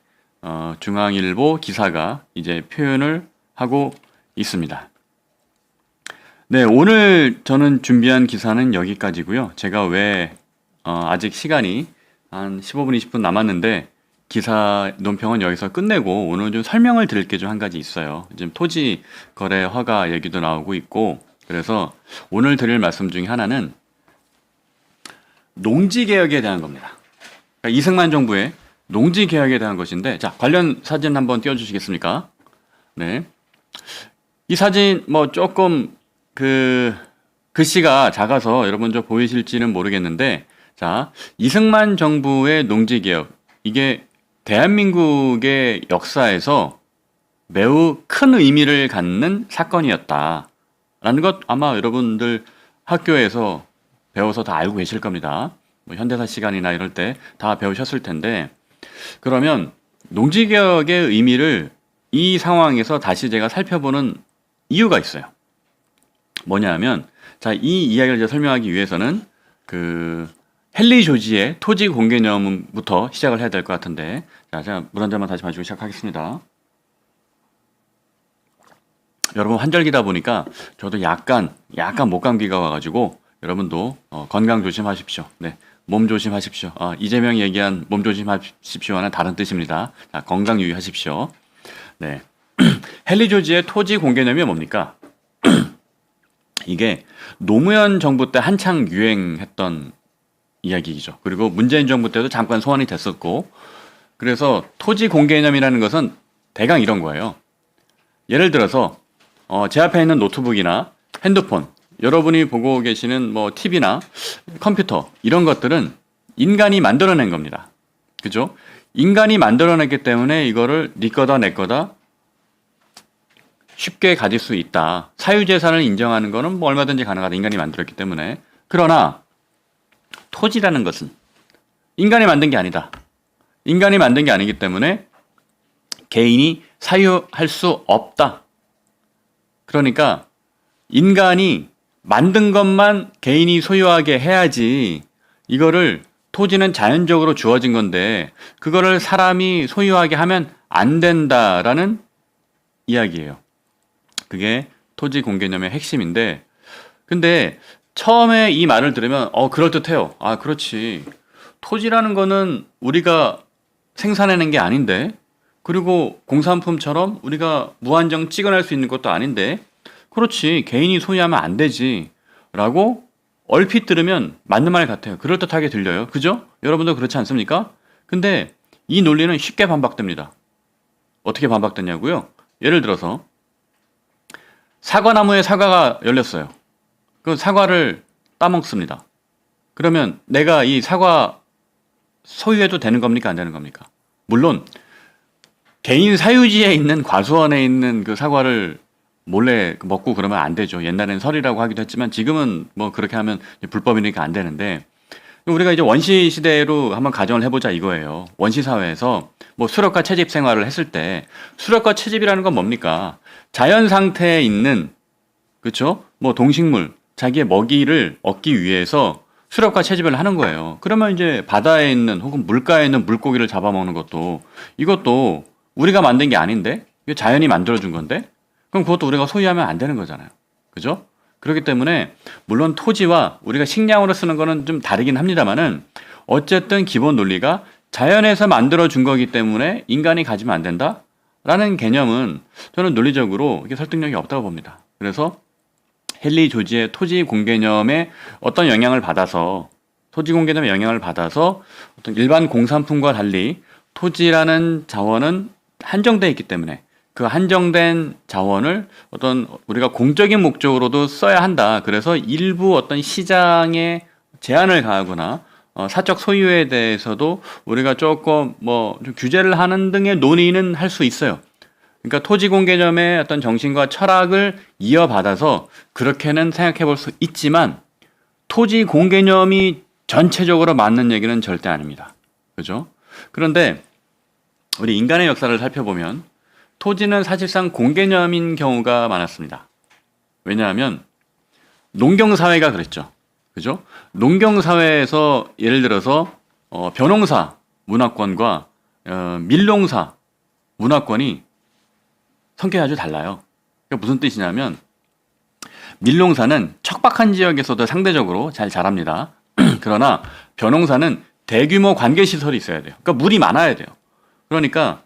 중앙일보 기사가 이제 표현을 하고 있습니다. 네, 오늘 저는 준비한 기사는 여기까지고요. 제가 왜 아직 시간이 한 15분, 20분 남았는데 기사 논평은 여기서 끝내고 오늘 좀 설명을 드릴 게 좀 한 가지 있어요. 지금 토지 거래 허가 얘기도 나오고 있고 그래서 오늘 드릴 말씀 중에 하나는 농지 개혁에 대한 겁니다. 그러니까 이승만 정부의 농지 개혁에 대한 것인데 자, 관련 사진 한번 띄워 주시겠습니까? 네. 이 사진 뭐 조금 글씨가 작아서 여러분 좀 보이실지는 모르겠는데, 자, 이승만 정부의 농지개혁. 이게 대한민국의 역사에서 매우 큰 의미를 갖는 사건이었다. 라는 것 아마 여러분들 학교에서 배워서 다 알고 계실 겁니다. 뭐 현대사 시간이나 이럴 때 다 배우셨을 텐데, 그러면 농지개혁의 의미를 이 상황에서 다시 제가 살펴보는 이유가 있어요. 뭐냐 하면, 자, 이 이야기를 제가 설명하기 위해서는 헨리 조지의 토지 공개념부터 시작을 해야 될 것 같은데, 자, 제가 물 한 잔만 다시 마시고 시작하겠습니다. 여러분 환절기다 보니까 저도 약간 목감기가 와가지고 여러분도 건강 조심하십시오. 네, 몸 조심하십시오. 이재명이 얘기한 몸 조심하십시오와는 다른 뜻입니다. 자, 건강 유의하십시오. 네, 헨리 조지의 토지 공개념이 뭡니까? 이게 노무현 정부 때 한창 유행했던 이야기이죠. 그리고 문재인 정부 때도 잠깐 소환이 됐었고, 그래서 토지 공개념이라는 것은 대강 이런 거예요. 예를 들어서 제 앞에 있는 노트북이나 핸드폰, 여러분이 보고 계시는 뭐 TV나 컴퓨터 이런 것들은 인간이 만들어낸 겁니다. 그죠? 인간이 만들어냈기 때문에 이거를 네 거다 내 거다 쉽게 가질 수 있다. 사유재산을 인정하는 거는 뭐 얼마든지 가능하다. 인간이 만들었기 때문에. 그러나 토지라는 것은 인간이 만든 게 아니다. 인간이 만든 게 아니기 때문에 개인이 사유할 수 없다. 그러니까 인간이 만든 것만 개인이 소유하게 해야지, 이거를 토지는 자연적으로 주어진 건데 그거를 사람이 소유하게 하면 안 된다라는 이야기예요. 그게 토지 공개념의 핵심인데, 근데 처음에 이 말을 들으면 그럴듯해요. 아, 그렇지. 토지라는 거는 우리가 생산해낸 게 아닌데, 그리고 공산품처럼 우리가 무한정 찍어낼 수 있는 것도 아닌데, 그렇지, 개인이 소유하면 안 되지 라고 얼핏 들으면 맞는 말 같아요. 그럴듯하게 들려요. 그죠? 여러분도 그렇지 않습니까? 근데 이 논리는 쉽게 반박됩니다. 어떻게 반박되냐고요? 예를 들어서 사과나무에 사과가 열렸어요. 그 사과를 따먹습니다. 그러면 내가 이 사과 소유해도 되는 겁니까? 안 되는 겁니까? 물론 개인 사유지에 있는 과수원에 있는 그 사과를 몰래 먹고 그러면 안 되죠. 옛날엔 설이라고 하기도 했지만 지금은 뭐 그렇게 하면 불법이니까 안 되는데, 우리가 이제 원시 시대로 한번 가정을 해보자 이거예요. 원시 사회에서 뭐 수렵과 채집 생활을 했을 때, 수렵과 채집이라는 건 뭡니까? 자연 상태에 있는, 그렇죠? 뭐 동식물, 자기의 먹이를 얻기 위해서 수렵과 채집을 하는 거예요. 그러면 이제 바다에 있는 혹은 물가에 있는 물고기를 잡아먹는 것도, 이것도 우리가 만든 게 아닌데, 이거 자연이 만들어준 건데, 그럼 그것도 우리가 소유하면 안 되는 거잖아요. 그죠? 그렇기 때문에 물론 토지와 우리가 식량으로 쓰는 거는 좀 다르긴 합니다만은, 어쨌든 기본 논리가 자연에서 만들어준 거기 때문에 인간이 가지면 안 된다라는 개념은 저는 논리적으로 이게 설득력이 없다고 봅니다. 그래서 헨리 조지의 토지 공개념에 어떤 영향을 받아서, 토지 공개념의 영향을 받아서 어떤 일반 공산품과 달리 토지라는 자원은 한정되어 있기 때문에 그 한정된 자원을 어떤 우리가 공적인 목적으로도 써야 한다. 그래서 일부 어떤 시장에 제한을 가하거나 사적 소유에 대해서도 우리가 조금 좀 규제를 하는 등의 논의는 할 수 있어요. 그러니까 토지 공개념의 어떤 정신과 철학을 이어받아서 그렇게는 생각해 볼 수 있지만, 토지 공개념이 전체적으로 맞는 얘기는 절대 아닙니다. 그죠? 그런데 우리 인간의 역사를 살펴보면 토지는 사실상 공개념인 경우가 많았습니다. 왜냐하면 농경사회가 그랬죠. 그죠? 농경사회에서 예를 들어서 벼농사 문화권과 밀농사 문화권이 성격이 아주 달라요. 그러니까 무슨 뜻이냐면, 밀농사는 척박한 지역에서도 상대적으로 잘 자랍니다. 그러나 벼농사는 대규모 관계 시설이 있어야 돼요. 그러니까 물이 많아야 돼요. 그러니까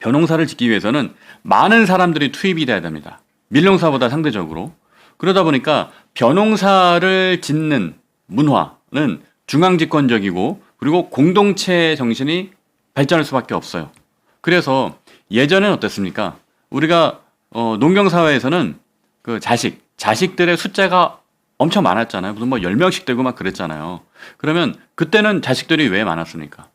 벼농사를 짓기 위해서는 많은 사람들이 투입이 돼야 됩니다. 밀농사보다 상대적으로. 그러다 보니까 벼농사를 짓는 문화는 중앙집권적이고 그리고 공동체 정신이 발전할 수밖에 없어요. 그래서 예전엔 어땠습니까? 우리가 농경사회에서는 그 자식들의 숫자가 엄청 많았잖아요. 무슨 뭐 10명씩 되고 막 그랬잖아요. 그러면 그때는 자식들이 왜 많았습니까?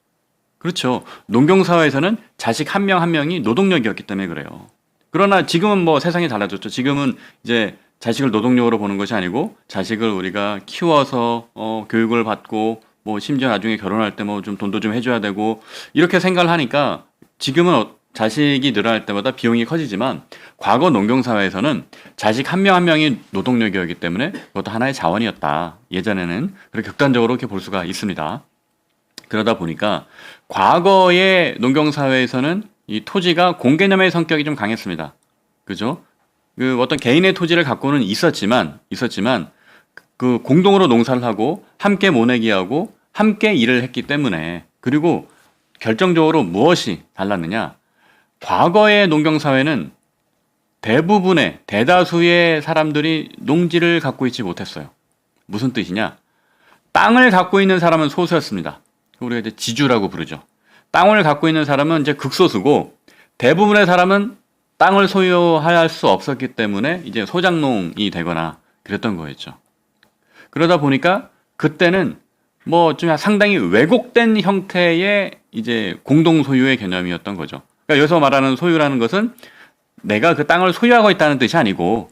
그렇죠. 농경사회에서는 자식 한 명 한 명이 노동력이었기 때문에 그래요. 그러나 지금은 뭐 세상이 달라졌죠. 지금은 이제 자식을 노동력으로 보는 것이 아니고 자식을 우리가 키워서 교육을 받고 뭐 심지어 나중에 결혼할 때 뭐 좀 돈도 좀 해줘야 되고 이렇게 생각을 하니까 지금은 자식이 늘어날 때마다 비용이 커지지만 과거 농경사회에서는 자식 한 명 한 명이 노동력이었기 때문에 그것도 하나의 자원이었다. 예전에는 그렇게 극단적으로 이렇게 볼 수가 있습니다. 그러다 보니까 과거의 농경사회에서는 이 토지가 공개념의 성격이 좀 강했습니다. 그죠? 그 어떤 개인의 토지를 갖고는 있었지만 그 공동으로 농사를 하고 함께 모내기하고 함께 일을 했기 때문에 그리고 결정적으로 무엇이 달랐느냐? 과거의 농경사회는 대다수의 사람들이 농지를 갖고 있지 못했어요. 무슨 뜻이냐? 땅을 갖고 있는 사람은 소수였습니다. 우리가 이제 지주라고 부르죠. 땅을 갖고 있는 사람은 이제 극소수고 대부분의 사람은 땅을 소유할 수 없었기 때문에 이제 소작농이 되거나 그랬던 거였죠. 그러다 보니까 그때는 뭐 좀 상당히 왜곡된 형태의 이제 공동 소유의 개념이었던 거죠. 그러니까 여기서 말하는 소유라는 것은 내가 그 땅을 소유하고 있다는 뜻이 아니고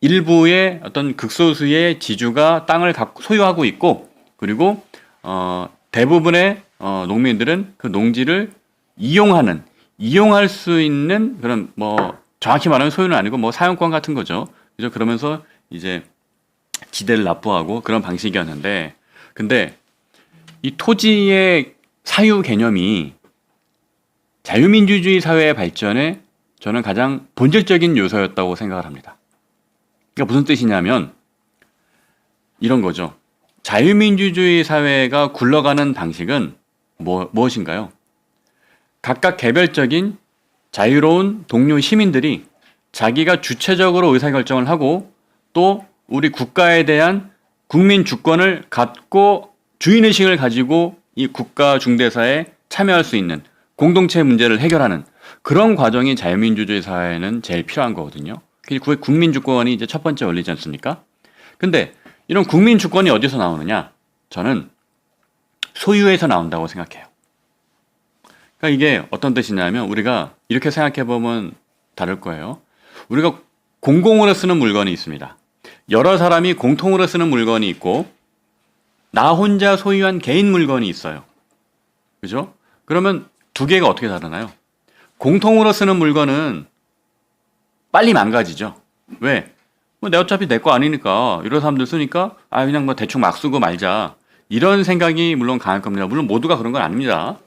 일부의 어떤 극소수의 지주가 땅을 소유하고 있고 그리고 대부분의 농민들은 그 농지를 이용할 수 있는 그런 뭐 정확히 말하면 소유는 아니고 뭐 사용권 같은 거죠. 그죠? 그러면서 이제 지대를 납부하고 그런 방식이었는데 근데 이 토지의 사유 개념이 자유민주주의 사회의 발전에 저는 가장 본질적인 요소였다고 생각을 합니다. 그러니까 무슨 뜻이냐면 이런 거죠. 자유민주주의 사회가 굴러가는 방식은 무엇인가요? 각각 개별적인 자유로운 동료 시민들이 자기가 주체적으로 의사결정을 하고 또 우리 국가에 대한 국민 주권을 갖고 주인의식을 가지고 이 국가 중대사에 참여할 수 있는 공동체 문제를 해결하는 그런 과정이 자유민주주의 사회에는 제일 필요한 거거든요. 그게 국민 주권이 이제 첫 번째 원리지 않습니까? 근데 이런 국민 주권이 어디서 나오느냐? 저는 소유에서 나온다고 생각해요. 그러니까 이게 어떤 뜻이냐면 우리가 이렇게 생각해 보면 다를 거예요. 우리가 공공으로 쓰는 물건이 있습니다. 여러 사람이 공통으로 쓰는 물건이 있고 나 혼자 소유한 개인 물건이 있어요. 그죠? 그러면 두 개가 어떻게 다르나요? 공통으로 쓰는 물건은 빨리 망가지죠. 왜? 뭐 내 어차피 내 거 아니니까 여러 사람들 쓰니까 그냥 뭐 대충 막 쓰고 말자. 이런 생각이 물론 강할 겁니다. 물론 모두가 그런 건 아닙니다.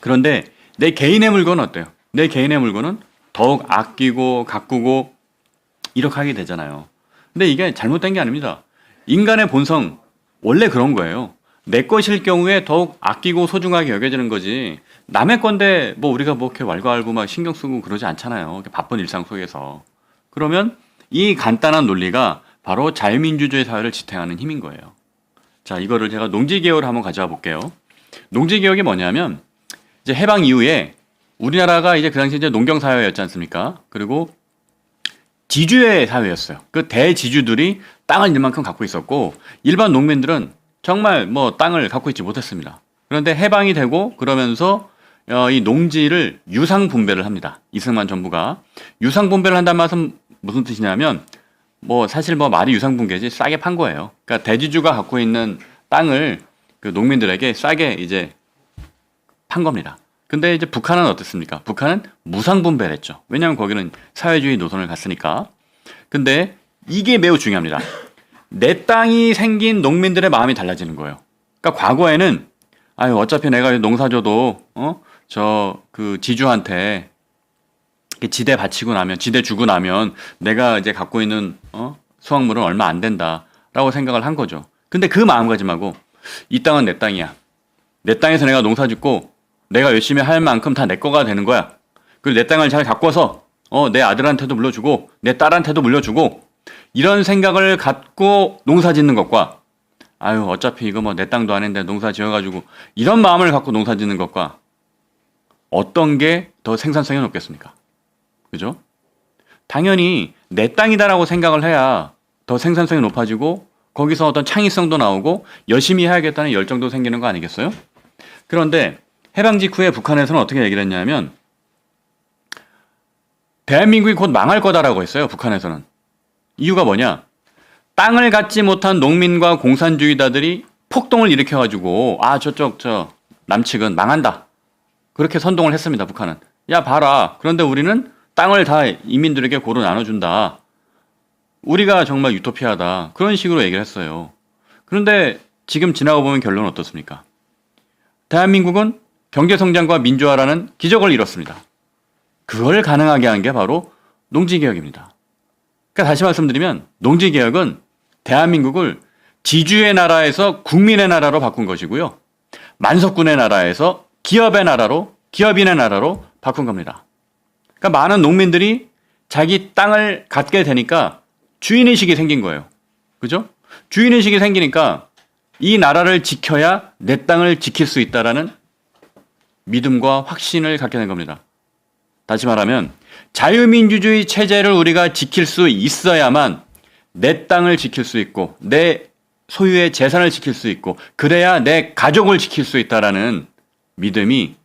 그런데 내 개인의 물건은 어때요? 내 개인의 물건은 더욱 아끼고 가꾸고 이렇게 하게 되잖아요. 근데 이게 잘못된 게 아닙니다. 인간의 본성 원래 그런 거예요. 내 것일 경우에 더욱 아끼고 소중하게 여겨지는 거지. 남의 건데 뭐 우리가 뭐 이렇게 왈가왈부 막 신경 쓰고 그러지 않잖아요. 바쁜 일상 속에서. 그러면 이 간단한 논리가 바로 자유민주주의 사회를 지탱하는 힘인 거예요. 자, 이거를 제가 농지개혁을 한번 가져와 볼게요. 농지개혁이 뭐냐면 이제 해방 이후에 우리나라가 이제 그 당시 이제 농경사회였지 않습니까? 그리고 지주의 사회였어요. 그 대지주들이 땅을 이만큼 갖고 있었고 일반 농민들은 정말 뭐 땅을 갖고 있지 못했습니다. 그런데 해방이 되고 그러면서 이 농지를 유상분배를 합니다. 이승만 정부가 유상분배를 한다는 말은 무슨 뜻이냐면 뭐 사실 뭐 말이 유상분배지 싸게 판 거예요. 그러니까 대지주가 갖고 있는 땅을 그 농민들에게 싸게 이제 판 겁니다. 근데 이제 북한은 어떻습니까? 북한은 무상분배를 했죠. 왜냐하면 거기는 사회주의 노선을 갔으니까. 근데 이게 매우 중요합니다. 내 땅이 생긴 농민들의 마음이 달라지는 거예요. 그러니까 과거에는 어차피 내가 농사줘도 그 지주한테 지대 바치고 나면, 지대 주고 나면 내가 이제 갖고 있는 수확물은 얼마 안 된다라고 생각을 한 거죠. 근데 그 마음가짐하고 이 땅은 내 땅이야. 내 땅에서 내가 농사 짓고 내가 열심히 할 만큼 다 내 거가 되는 거야. 그리고 내 땅을 잘 가꿔서 내 아들한테도 물려주고 내 딸한테도 물려주고 이런 생각을 갖고 농사 짓는 것과 아유 어차피 이거 뭐 내 땅도 아닌데 농사 지어가지고 이런 마음을 갖고 농사 짓는 것과 어떤 게 더 생산성이 높겠습니까? 그죠? 당연히 내 땅이다라고 생각을 해야 더 생산성이 높아지고 거기서 어떤 창의성도 나오고 열심히 해야겠다는 열정도 생기는 거 아니겠어요? 그런데 해방 직후에 북한에서는 어떻게 얘기를 했냐면 대한민국이 곧 망할 거다라고 했어요. 북한에서는. 이유가 뭐냐? 땅을 갖지 못한 농민과 공산주의자들이 폭동을 일으켜가지고 저쪽 남측은 망한다. 그렇게 선동을 했습니다. 북한은. 야 봐라. 그런데 우리는 땅을 다 이민들에게 고루 나눠준다. 우리가 정말 유토피아다. 그런 식으로 얘기를 했어요. 그런데 지금 지나고 보면 결론은 어떻습니까? 대한민국은 경제성장과 민주화라는 기적을 이뤘습니다. 그걸 가능하게 한 게 바로 농지개혁입니다. 그러니까 다시 말씀드리면 농지개혁은 대한민국을 지주의 나라에서 국민의 나라로 바꾼 것이고요. 만석군의 나라에서 기업인의 나라로 바꾼 겁니다. 그러니까 많은 농민들이 자기 땅을 갖게 되니까 주인의식이 생긴 거예요. 그죠? 주인의식이 생기니까 이 나라를 지켜야 내 땅을 지킬 수 있다라는 믿음과 확신을 갖게 된 겁니다. 다시 말하면 자유민주주의 체제를 우리가 지킬 수 있어야만 내 땅을 지킬 수 있고 내 소유의 재산을 지킬 수 있고 그래야 내 가족을 지킬 수 있다라는 믿음이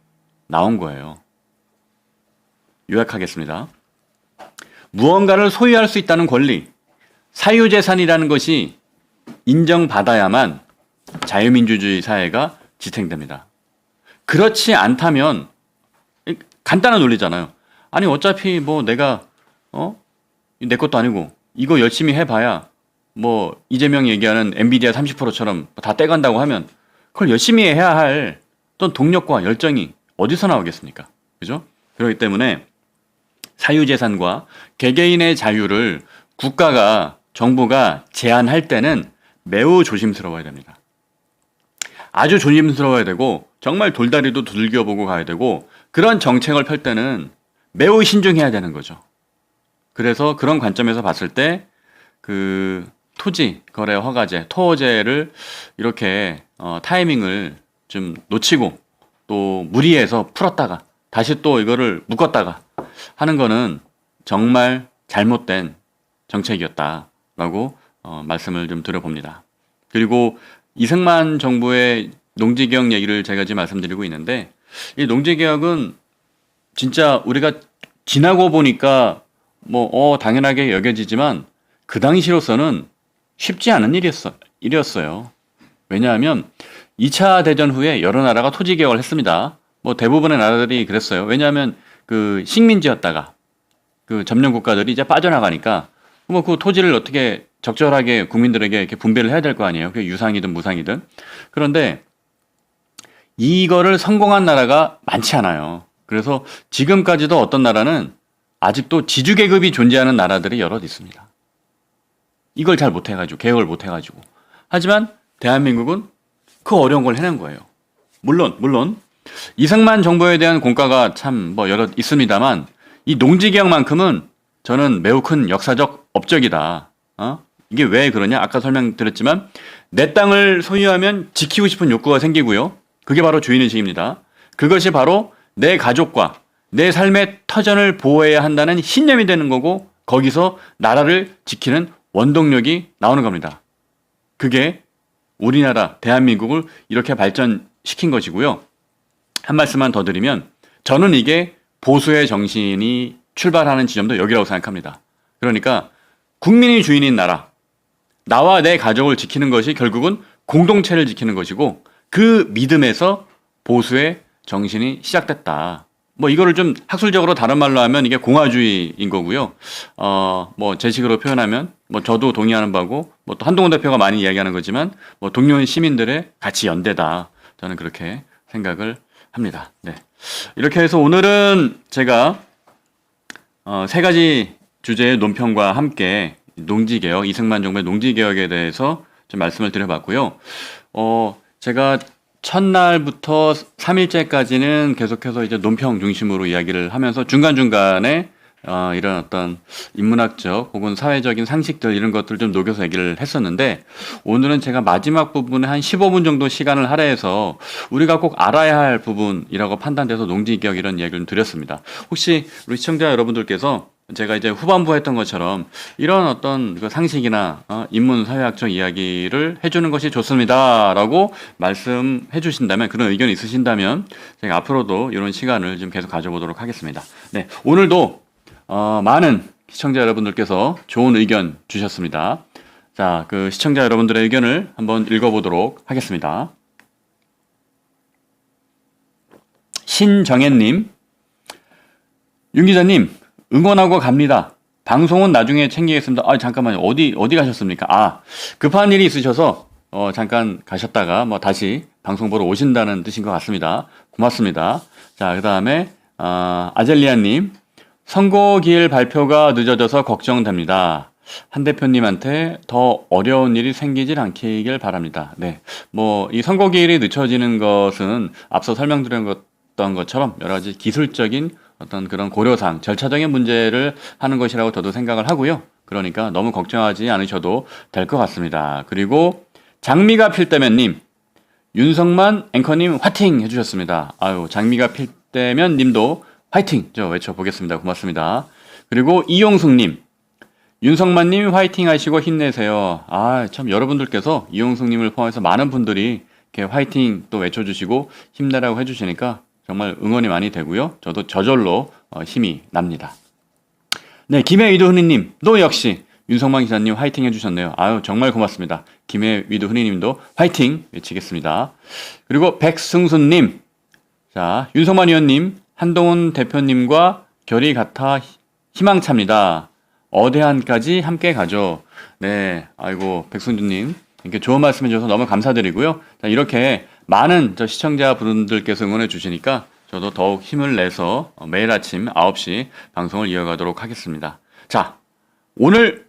나온 거예요. 요약하겠습니다. 무언가를 소유할 수 있다는 권리, 사유재산이라는 것이 인정받아야만 자유민주주의 사회가 지탱됩니다. 그렇지 않다면 간단한 논리잖아요. 아니 어차피 뭐 내가 내 것도 아니고 이거 열심히 해봐야 뭐 이재명이 얘기하는 엔비디아 30%처럼 다 떼간다고 하면 그걸 열심히 해야 할 어떤 동력과 열정이 어디서 나오겠습니까? 그죠? 그렇기 때문에 사유재산과 개개인의 자유를 국가가 정부가 제한할 때는 매우 조심스러워야 됩니다. 아주 조심스러워야 되고 정말 돌다리도 두들겨보고 가야 되고 그런 정책을 펼 때는 매우 신중해야 되는 거죠. 그래서 그런 관점에서 봤을 때 그 토지 거래 허가제, 토호제를 이렇게 타이밍을 좀 놓치고 또 무리해서 풀었다가 다시 또 이거를 묶었다가 하는 거는 정말 잘못된 정책이었다라고 말씀을 좀 드려봅니다. 그리고 이승만 정부의 농지개혁 얘기를 제가 지금 말씀드리고 있는데 이 농지개혁은 진짜 우리가 지나고 보니까 당연하게 여겨지지만 그 당시로서는 쉽지 않은 일이었어요. 왜냐하면 2차 대전 후에 여러 나라가 토지 개혁을 했습니다. 대부분의 나라들이 그랬어요. 왜냐하면 그 식민지였다가 그 점령 국가들이 이제 빠져나가니까 그 토지를 어떻게 적절하게 국민들에게 이렇게 분배를 해야 될 거 아니에요. 그게 유상이든 무상이든. 그런데 이거를 성공한 나라가 많지 않아요. 그래서 지금까지도 어떤 나라는 아직도 지주계급이 존재하는 나라들이 여럿 있습니다. 이걸 잘 못해가지고 개혁을 못해가지고. 하지만 대한민국은 그 어려운 걸 해낸 거예요. 물론 이승만 정부에 대한 공과가 참 여럿 있습니다만 이 농지개혁만큼은 저는 매우 큰 역사적 업적이다. 이게 왜 그러냐? 아까 설명드렸지만 내 땅을 소유하면 지키고 싶은 욕구가 생기고요. 그게 바로 주인의식입니다. 그것이 바로 내 가족과 내 삶의 터전을 보호해야 한다는 신념이 되는 거고 거기서 나라를 지키는 원동력이 나오는 겁니다. 그게 우리나라 대한민국을 이렇게 발전시킨 것이고요. 한 말씀만 더 드리면 저는 이게 보수의 정신이 출발하는 지점도 여기라고 생각합니다. 그러니까 국민이 주인인 나라, 나와 내 가족을 지키는 것이 결국은 공동체를 지키는 것이고 그 믿음에서 보수의 정신이 시작됐다. 이거를 좀 학술적으로 다른 말로 하면 이게 공화주의인 거고요. 제 식으로 표현하면 저도 동의하는 바고 또 한동훈 대표가 많이 이야기하는 거지만 동료 시민들의 가치 연대다. 저는 그렇게 생각을 합니다. 네. 이렇게 해서 오늘은 제가 세 가지 주제의 논평과 함께 농지개혁, 이승만 정부의 농지개혁에 대해서 좀 말씀을 드려봤고요. 제가 첫날부터 3일째까지는 계속해서 이제 논평 중심으로 이야기를 하면서 중간중간에 이런 어떤 인문학적 혹은 사회적인 상식들 이런 것들 좀 녹여서 얘기를 했었는데, 오늘은 제가 마지막 부분에 한 15분 정도 시간을 할애해서 우리가 꼭 알아야 할 부분이라고 판단돼서 농지개혁 이런 이야기를 드렸습니다. 혹시 우리 시청자 여러분들께서 제가 이제 후반부 했던 것처럼 이런 어떤 그 상식이나 인문 사회학적 이야기를 해주는 것이 좋습니다라고 말씀해 주신다면, 그런 의견이 있으신다면 제가 앞으로도 이런 시간을 좀 계속 가져보도록 하겠습니다. 네, 오늘도 많은 시청자 여러분들께서 좋은 의견 주셨습니다. 자, 그 시청자 여러분들의 의견을 한번 읽어보도록 하겠습니다. 신정혜님, 윤 기자님, 응원하고 갑니다. 방송은 나중에 챙기겠습니다. 잠깐만요. 어디 가셨습니까? 급한 일이 있으셔서 잠깐 가셨다가 다시 방송 보러 오신다는 뜻인 것 같습니다. 고맙습니다. 자, 그 다음에 아젤리아님, 선거기일 발표가 늦어져서 걱정됩니다. 한 대표님한테 더 어려운 일이 생기질 않기를 바랍니다. 네, 이 선거기일이 늦춰지는 것은 앞서 설명드렸던 것처럼 여러 가지 기술적인 어떤 그런 고려상, 절차적인 문제를 하는 것이라고 저도 생각을 하고요. 그러니까 너무 걱정하지 않으셔도 될 것 같습니다. 그리고 장미가 필 때면님, 윤석만 앵커님 화이팅 해주셨습니다. 장미가 필 때면 님도 화이팅! 외쳐보겠습니다. 고맙습니다. 그리고 이용숙님, 윤석만님 화이팅 하시고 힘내세요. 참 여러분들께서 이용숙님을 포함해서 많은 분들이 이렇게 화이팅 또 외쳐주시고 힘내라고 해주시니까 정말 응원이 많이 되고요. 저도 저절로 힘이 납니다. 네, 김해위도훈이님도 역시 윤석만 기자님 화이팅 해주셨네요. 정말 고맙습니다. 김해위도훈이님도 화이팅 외치겠습니다. 그리고 백승순님, 자, 윤석만 의원님, 한동훈 대표님과 결이 같아 희망찹니다. 어대한까지 함께 가죠. 네, 백승준님 이렇게 좋은 말씀 해주셔서 너무 감사드리고요. 자, 이렇게 많은 시청자분들께서 응원해 주시니까 저도 더욱 힘을 내서 매일 아침 9시 방송을 이어가도록 하겠습니다. 자, 오늘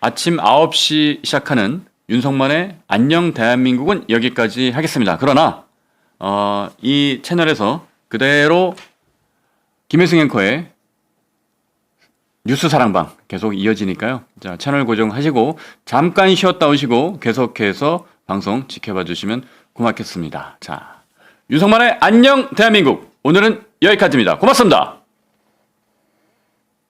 아침 9시 시작하는 윤석만의 안녕 대한민국은 여기까지 하겠습니다. 그러나 이 채널에서 그대로 김혜승 앵커의 뉴스 사랑방 계속 이어지니까요. 자, 채널 고정하시고 잠깐 쉬었다 오시고 계속해서 방송 지켜봐 주시면 고맙겠습니다. 자, 윤석만의 안녕 대한민국, 오늘은 여기까지입니다. 고맙습니다.